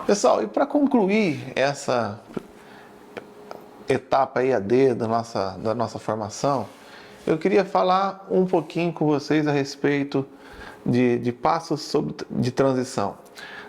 Pessoal, e para concluir essa etapa EAD da nossa formação, eu queria falar um pouquinho com vocês a respeito de passos de transição.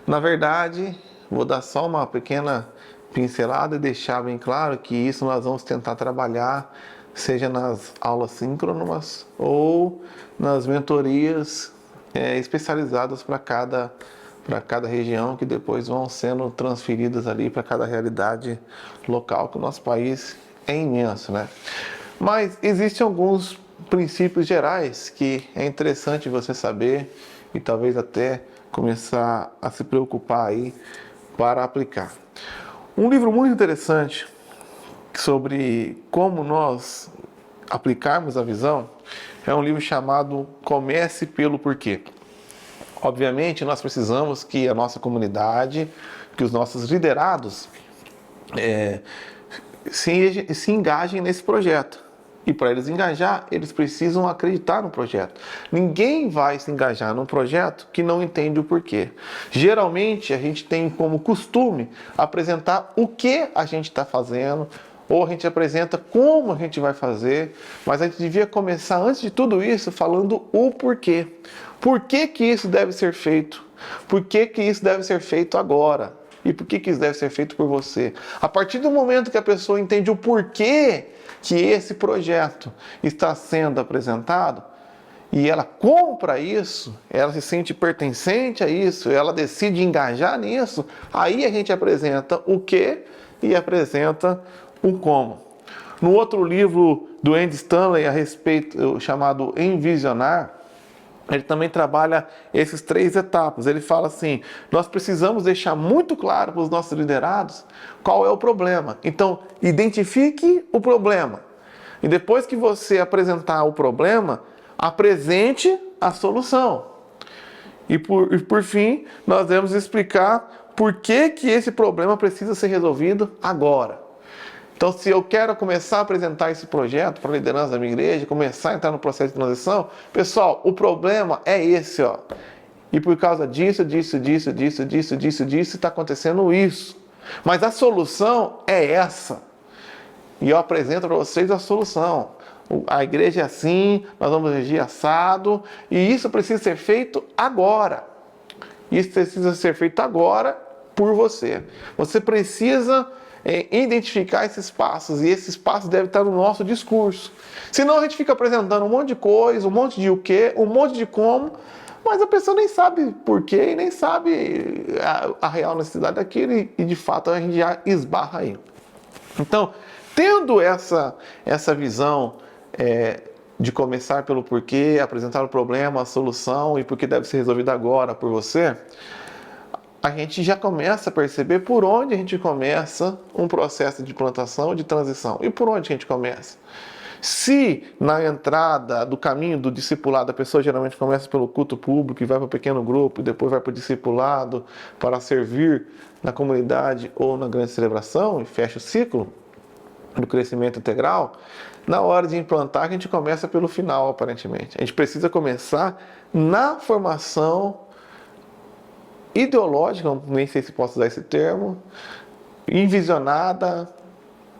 Na verdade, vou dar só uma pequena pincelada e deixar bem claro que isso nós vamos tentar trabalhar, seja nas aulas síncronas ou nas mentorias especializadas para cada região, que depois vão sendo transferidas ali para cada realidade local, que o nosso país é imenso, né? Mas existem alguns princípios gerais que é interessante você saber e talvez até começar a se preocupar aí para aplicar. Um livro muito interessante sobre como nós aplicarmos a visão é um livro chamado Comece pelo Porquê. Obviamente, nós precisamos que a nossa comunidade, que os nossos liderados se engajem nesse projeto. E para eles engajar, eles precisam acreditar no projeto. Ninguém vai se engajar num projeto que não entende o porquê. Geralmente, a gente tem como costume apresentar o que a gente está fazendo, ou a gente apresenta como a gente vai fazer, mas a gente devia começar, antes de tudo isso, falando o porquê. Por que que isso deve ser feito? Por que que isso deve ser feito agora? E por que que isso deve ser feito por você? A partir do momento que a pessoa entende o porquê que esse projeto está sendo apresentado, e ela compra isso, ela se sente pertencente a isso, ela decide engajar nisso, aí a gente apresenta o que e apresenta o como. No outro livro do Andy Stanley a respeito, chamado Envisionar, ele também trabalha essas 3 etapas. Ele fala assim: nós precisamos deixar muito claro para os nossos liderados qual é o problema. Então, identifique o problema. E depois que você apresentar o problema, apresente a solução. E por fim, nós devemos explicar por que que esse problema precisa ser resolvido agora. Então, se eu quero começar a apresentar esse projeto para a liderança da minha igreja, começar a entrar no processo de transição, pessoal, o problema é esse, ó. E por causa disso, está acontecendo isso. Mas a solução é essa. E eu apresento para vocês a solução. A igreja é assim, nós vamos agir assado, e isso precisa ser feito agora. Isso precisa ser feito agora por você. Você precisa identificar esses passos, e esses passos devem estar no nosso discurso. Senão a gente fica apresentando um monte de coisa, um monte de o quê, um monte de como, mas a pessoa nem sabe porquê e nem sabe a real necessidade daquilo, e de fato a gente já esbarra aí. Então, tendo essa visão de começar pelo porquê, apresentar o problema, a solução e por que deve ser resolvido agora por você, a gente já começa a perceber por onde a gente começa um processo de plantação, de transição. E por onde a gente começa? Se na entrada do caminho do discipulado a pessoa geralmente começa pelo culto público e vai para o pequeno grupo e depois vai para o discipulado para servir na comunidade ou na grande celebração e fecha o ciclo do crescimento integral, na hora de implantar a gente começa pelo final, aparentemente. A gente precisa começar na formação ideológica, nem sei se posso usar esse termo, envisionada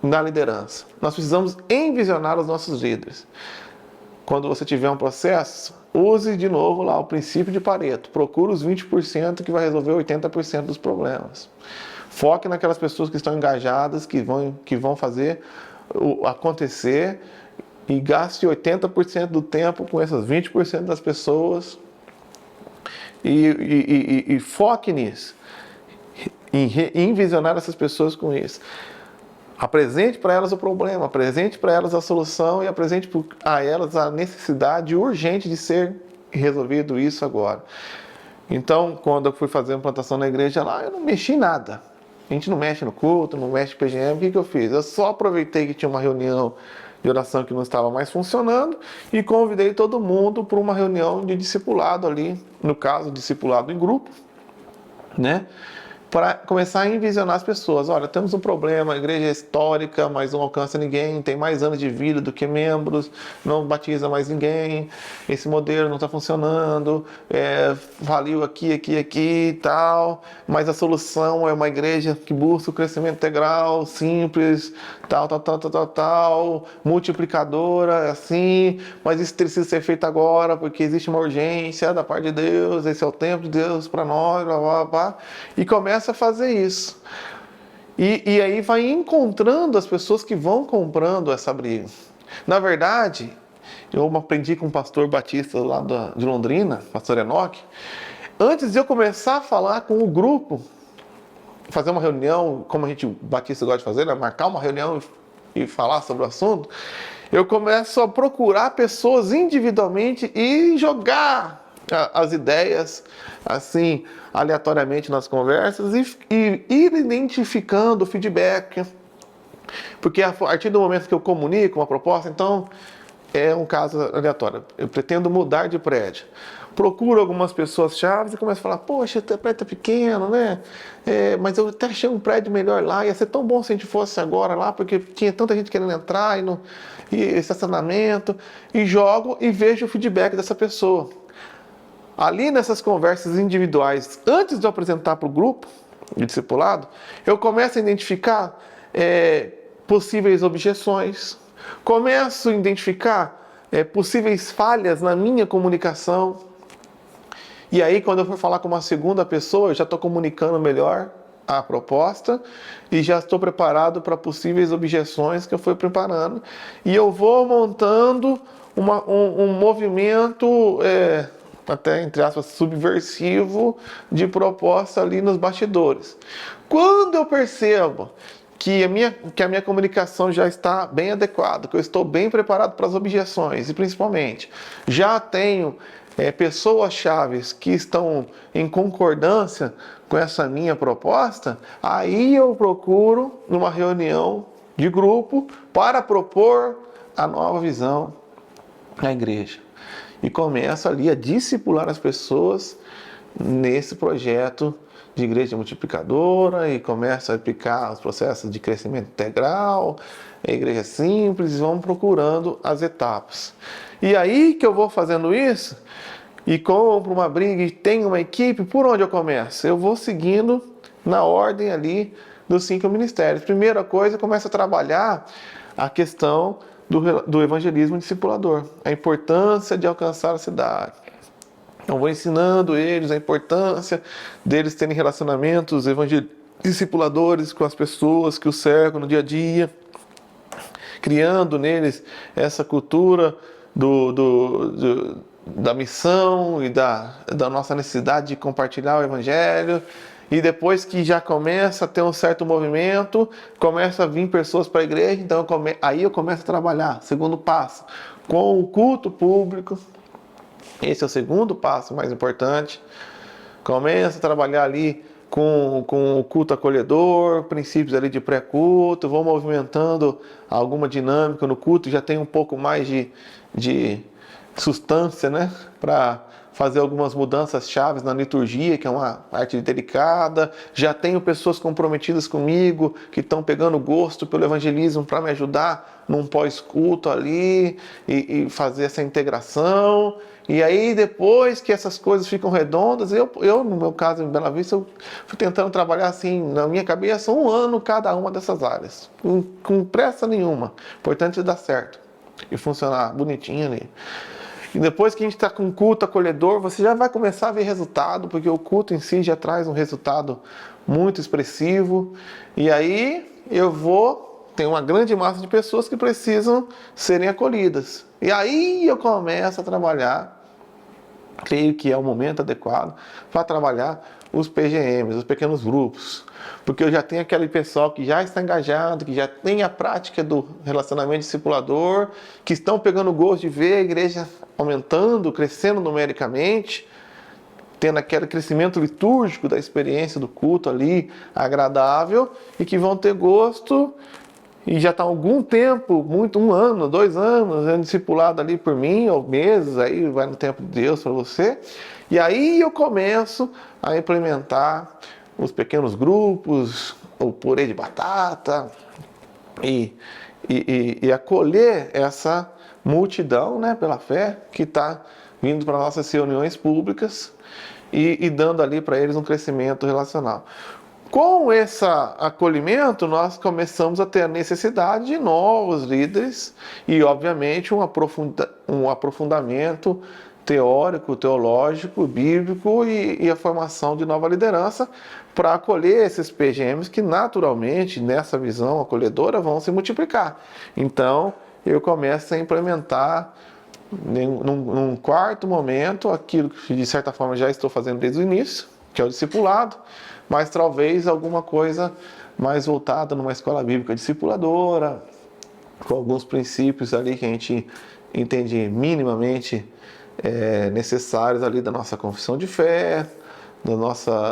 na liderança. Nós precisamos envisionar os nossos líderes. Quando você tiver um processo, use de novo lá o princípio de Pareto. Procure os 20% que vai resolver 80% dos problemas. Foque naquelas pessoas que estão engajadas, que vão fazer acontecer, e gaste 80% do tempo com essas 20% das pessoas. E foque nisso, em visionar essas pessoas com isso. Apresente para elas o problema, apresente para elas a solução e apresente a elas a necessidade urgente de ser resolvido isso agora. Então, quando eu fui fazer uma plantação na igreja lá, eu não mexi em nada. A gente não mexe no culto, não mexe no PGM. O que eu fiz? Eu só aproveitei que tinha uma reunião de oração que não estava mais funcionando e convidei todo mundo para uma reunião de discipulado ali, no caso, discipulado em grupo, né? para começar a envisionar as pessoas. Olha, temos um problema, a igreja é histórica, mas não alcança ninguém, tem mais anos de vida do que membros, não batiza mais ninguém, esse modelo não está funcionando, faliu aqui e tal, mas a solução é uma igreja que busca o crescimento integral, simples, tal, multiplicadora, assim, mas isso precisa ser feito agora, porque existe uma urgência da parte de Deus, esse é o tempo de Deus para nós, blá, blá, blá, e começa a fazer isso. E aí vai encontrando as pessoas que vão comprando essa briga. Na verdade, eu aprendi com um pastor batista lá de Londrina, pastor Enoque, antes de eu começar a falar com o grupo, fazer uma reunião, como a gente batista gosta de fazer, né? Marcar uma reunião e falar sobre o assunto, eu começo a procurar pessoas individualmente e jogar as ideias assim aleatoriamente nas conversas e ir identificando o feedback, porque a partir do momento que eu comunico uma proposta, então é um caso aleatório, eu pretendo mudar de prédio, procuro algumas pessoas chaves e começo a falar, poxa, o prédio tá pequeno, né? Mas eu até achei um prédio melhor lá, ia ser tão bom se a gente fosse agora lá, porque tinha tanta gente querendo entrar e estacionamento, e jogo e vejo o feedback dessa pessoa. Ali nessas conversas individuais, antes de eu apresentar para o grupo de discipulado, eu começo a identificar possíveis objeções, começo a identificar possíveis falhas na minha comunicação. E aí, quando eu for falar com uma segunda pessoa, eu já estou comunicando melhor a proposta e já estou preparado para possíveis objeções que eu fui preparando. E eu vou montando um movimento... até, entre aspas, subversivo de proposta ali nos bastidores. Quando eu percebo que a minha comunicação já está bem adequada, que eu estou bem preparado para as objeções e, principalmente, já tenho pessoas-chave que estão em concordância com essa minha proposta, aí eu procuro numa reunião de grupo para propor a nova visão da igreja. E começo ali a discipular as pessoas nesse projeto de igreja multiplicadora e começo a aplicar os processos de crescimento integral, a igreja simples, e vamos procurando as etapas. E aí que eu vou fazendo isso e compro uma briga e tenho uma equipe, por onde eu começo? Eu vou seguindo na ordem ali dos 5 ministérios. Primeira coisa, eu começo a trabalhar a questão do evangelismo discipulador, a importância de alcançar a cidade. Então vou ensinando eles a importância deles terem relacionamentos discipuladores com as pessoas que os cercam no dia a dia, criando neles essa cultura da missão e da nossa necessidade de compartilhar o evangelho. E depois que já começa a ter um certo movimento, começa a vir pessoas para a igreja, então aí eu começo a trabalhar, segundo passo, com o culto público. Esse é o segundo passo mais importante. Começa a trabalhar ali com o culto acolhedor, princípios ali de pré-culto, vou movimentando alguma dinâmica no culto, já tem um pouco mais de substância, né, para fazer algumas mudanças chaves na liturgia, que é uma parte delicada. Já tenho pessoas comprometidas comigo, que estão pegando gosto pelo evangelismo para me ajudar num pós-culto ali e fazer essa integração. E aí, depois que essas coisas ficam redondas, eu no meu caso, em Bela Vista, eu fui tentando trabalhar assim, na minha cabeça, 1 ano cada uma dessas áreas, com pressa nenhuma. Importante dar certo e funcionar bonitinho ali. E depois que a gente está com culto acolhedor, você já vai começar a ver resultado, porque o culto em si já traz um resultado muito expressivo. E aí tem uma grande massa de pessoas que precisam serem acolhidas. E aí eu começo a trabalhar, creio que é o momento adequado para trabalhar os PGMs, os pequenos grupos. Porque eu já tenho aquele pessoal que já está engajado, que já tem a prática do relacionamento discipulador, que estão pegando gosto de ver a igreja aumentando, crescendo numericamente, tendo aquele crescimento litúrgico da experiência do culto ali agradável, e que vão ter gosto e já está há algum tempo, 1 ano, 2 anos, sendo discipulado ali por mim, ou meses, aí vai no tempo de Deus para você. E aí eu começo a implementar os pequenos grupos, o purê de batata, e acolher essa multidão, né, pela fé, que está vindo para nossas reuniões públicas e dando ali para eles um crescimento relacional. Com esse acolhimento, nós começamos a ter a necessidade de novos líderes e, obviamente, um aprofundamento teórico, teológico, bíblico e a formação de nova liderança para acolher esses PGMs que, naturalmente, nessa visão acolhedora, vão se multiplicar. Então, eu começo a implementar, num quarto momento, aquilo que, de certa forma, já estou fazendo desde o início, que é o discipulado, mas talvez alguma coisa mais voltada numa escola bíblica discipuladora, com alguns princípios ali que a gente entende minimamente necessários ali da nossa confissão de fé,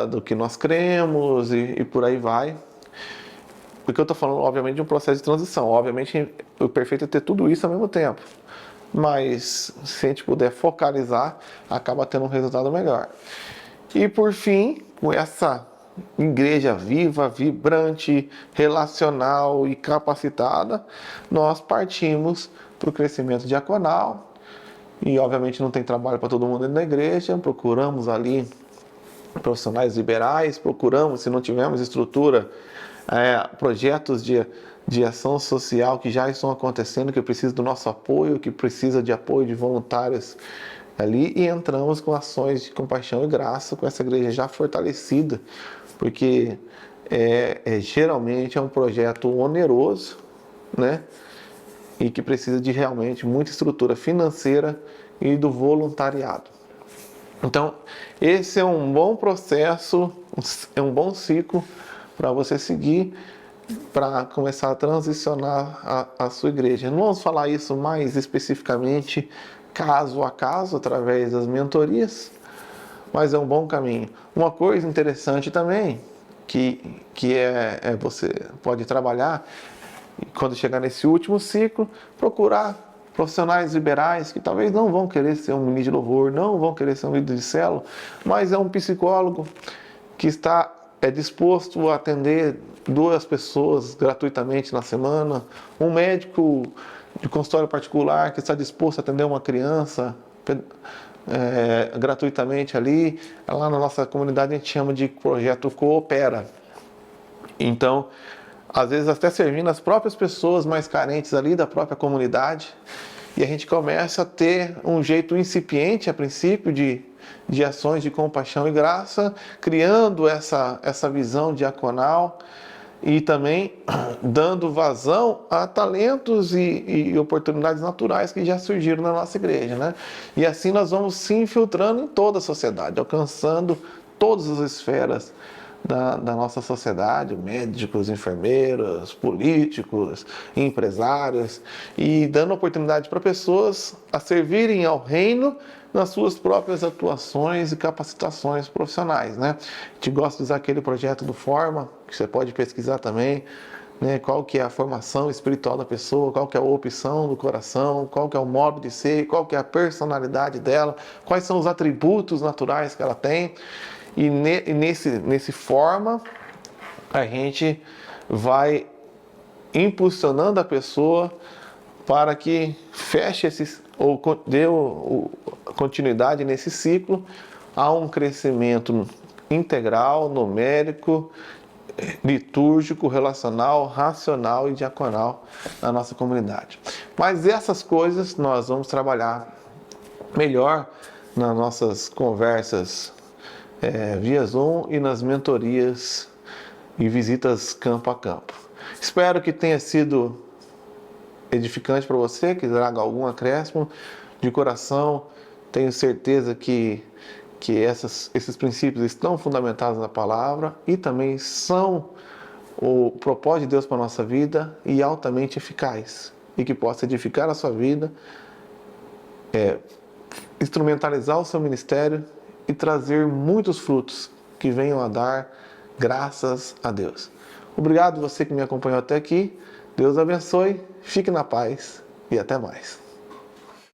do que nós cremos e por aí vai. Porque eu estou falando, obviamente, de um processo de transição. Obviamente, o perfeito é ter tudo isso ao mesmo tempo. Mas, se a gente puder focalizar, acaba tendo um resultado melhor. E, por fim, com essa igreja viva, vibrante, relacional e capacitada, nós partimos para o crescimento diaconal. E, obviamente, não tem trabalho para todo mundo dentro da igreja. Procuramos ali profissionais liberais, procuramos, se não tivermos estrutura, projetos de ação social que já estão acontecendo, que precisa do nosso apoio, que precisa de apoio de voluntários ali, e entramos com ações de compaixão e graça com essa igreja já fortalecida, porque geralmente é um projeto oneroso, né? E que precisa de realmente muita estrutura financeira e do voluntariado. Então, esse é um bom processo, é um bom ciclo para você seguir, para começar a transicionar a sua igreja. Não vamos falar isso mais especificamente, caso a caso, através das mentorias, mas é um bom caminho. Uma coisa interessante também, que você pode trabalhar, quando chegar nesse último ciclo, procurar profissionais liberais que talvez não vão querer ser um ministro de louvor, não vão querer ser um líder de célula, mas é um psicólogo que está disposto a atender 2 pessoas gratuitamente na semana, um médico de consultório particular que está disposto a atender uma criança gratuitamente ali. Lá na nossa comunidade a gente chama de projeto Coopera. Então, às vezes até servindo as próprias pessoas mais carentes ali da própria comunidade, e a gente começa a ter um jeito incipiente a princípio de ações de compaixão e graça, criando essa visão diaconal e também dando vazão a talentos e oportunidades naturais que já surgiram na nossa igreja, né? E assim nós vamos se infiltrando em toda a sociedade, alcançando todas as esferas da nossa sociedade, médicos, enfermeiros, políticos, empresários, e dando oportunidade para pessoas a servirem ao reino nas suas próprias atuações e capacitações profissionais, né? A gente gosta de usar aquele projeto do Forma, que você pode pesquisar também, né? Qual que é a formação espiritual da pessoa, qual que é a opção do coração, qual que é o modo de ser, qual que é a personalidade dela, quais são os atributos naturais que ela tem. E nesse Forma, a gente vai impulsionando a pessoa para que feche ou dê continuidade nesse ciclo a um crescimento integral, numérico, litúrgico, relacional, racional e diaconal na nossa comunidade. Mas essas coisas nós vamos trabalhar melhor nas nossas conversas via Zoom e nas mentorias e visitas campo a campo. Espero que tenha sido edificante para você, que traga algum acréscimo de coração. Tenho certeza que esses princípios estão fundamentados na palavra e também são o propósito de Deus para a nossa vida e altamente eficaz, e que possa edificar a sua vida, instrumentalizar o seu ministério e trazer muitos frutos que venham a dar graças a Deus. Obrigado você que me acompanhou até aqui. Deus abençoe, fique na paz e até mais.